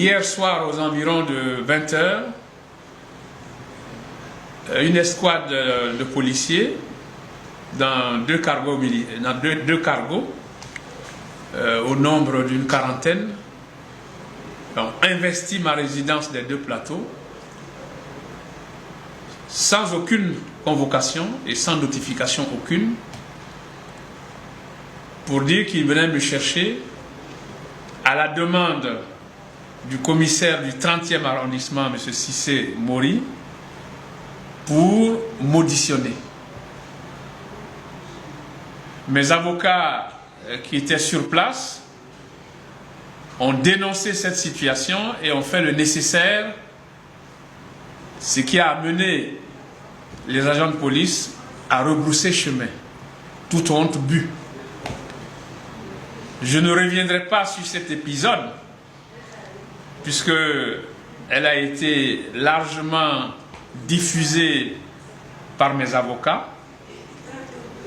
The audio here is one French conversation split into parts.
hier soir aux environs de 20 h, une escouade de policiers dans deux cargos au nombre d'une quarantaine ont investi ma résidence des deux plateaux sans aucune convocation et sans notification aucune pour dire qu'ils venaient me chercher à la demande du commissaire du 30e arrondissement, M. Cissé Mori, pour m'auditionner. Mes avocats qui étaient sur place ont dénoncé cette situation et ont fait le nécessaire, ce qui a amené les agents de police à rebrousser chemin, toute honte bue. Je ne reviendrai pas sur cet épisode, puisque elle a été largement diffusée par mes avocats,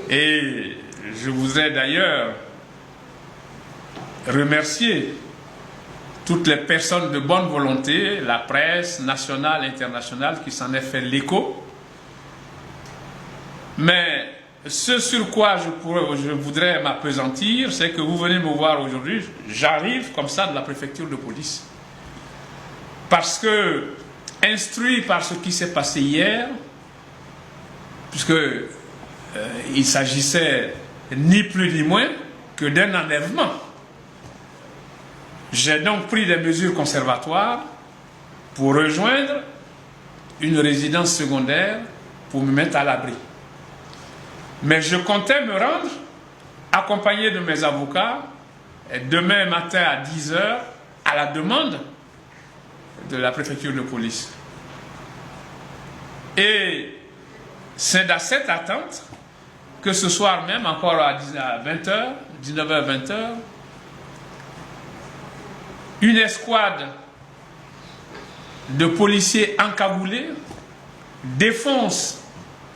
et je voudrais d'ailleurs remercier toutes les personnes de bonne volonté, la presse nationale, internationale, qui s'en est fait l'écho. Mais ce sur quoi je voudrais m'appesantir, c'est que vous venez me voir aujourd'hui, j'arrive comme ça de la préfecture de police. Parce que, instruit par ce qui s'est passé hier, puisque il s'agissait ni plus ni moins que d'un enlèvement, j'ai donc pris des mesures conservatoires pour rejoindre une résidence secondaire pour me mettre à l'abri. Mais je comptais me rendre, accompagné de mes avocats, demain matin à 10 h, à la demande de la préfecture de police. Et c'est dans cette attente que ce soir même, encore à 20 h, 19 h, 20 h, une escouade de policiers encagoulés défonce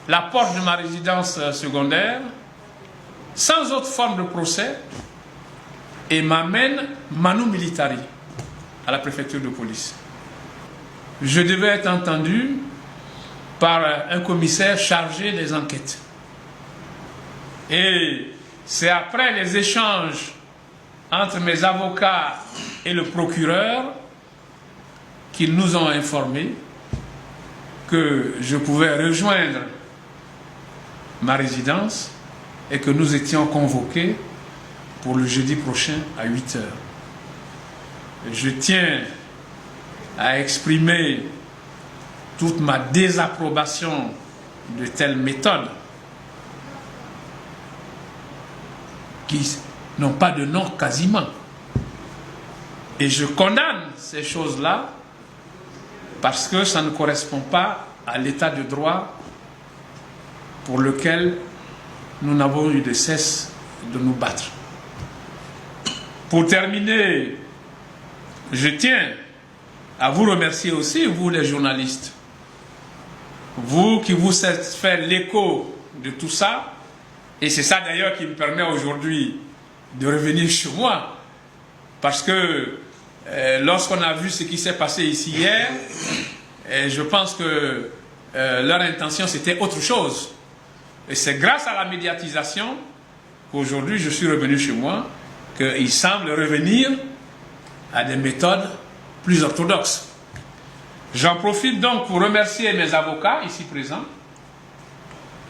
la porte de ma résidence secondaire sans autre forme de procès et m'amène manu militari à la préfecture de police. Je devais être entendu par un commissaire chargé des enquêtes. Et c'est après les échanges entre mes avocats et le procureur qu'ils nous ont informés que je pouvais rejoindre ma résidence et que nous étions convoqués pour le jeudi prochain à 8 h. Je tiens à exprimer toute ma désapprobation de telles méthodes qui n'ont pas de nom quasiment. Et je condamne ces choses-là parce que ça ne correspond pas à l'état de droit pour lequel nous n'avons eu de cesse de nous battre. Pour terminer, je tiens à vous remercier aussi, vous les journalistes. Vous qui vous êtes fait l'écho de tout ça, et c'est ça d'ailleurs qui me permet aujourd'hui de revenir chez moi, parce que lorsqu'on a vu ce qui s'est passé ici hier, je pense que leur intention c'était autre chose. Et c'est grâce à la médiatisation qu'aujourd'hui je suis revenu chez moi, qu'ils semblent revenir à des méthodes plus orthodoxes. J'en profite donc pour remercier mes avocats ici présents,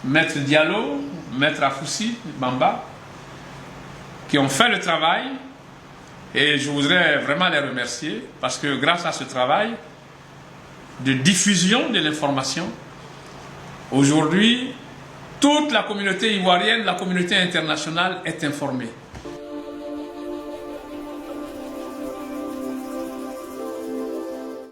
Maître Diallo, Maître Afoussi Bamba, qui ont fait le travail, et je voudrais vraiment les remercier parce que grâce à ce travail de diffusion de l'information, aujourd'hui toute la communauté ivoirienne, la communauté internationale est informée.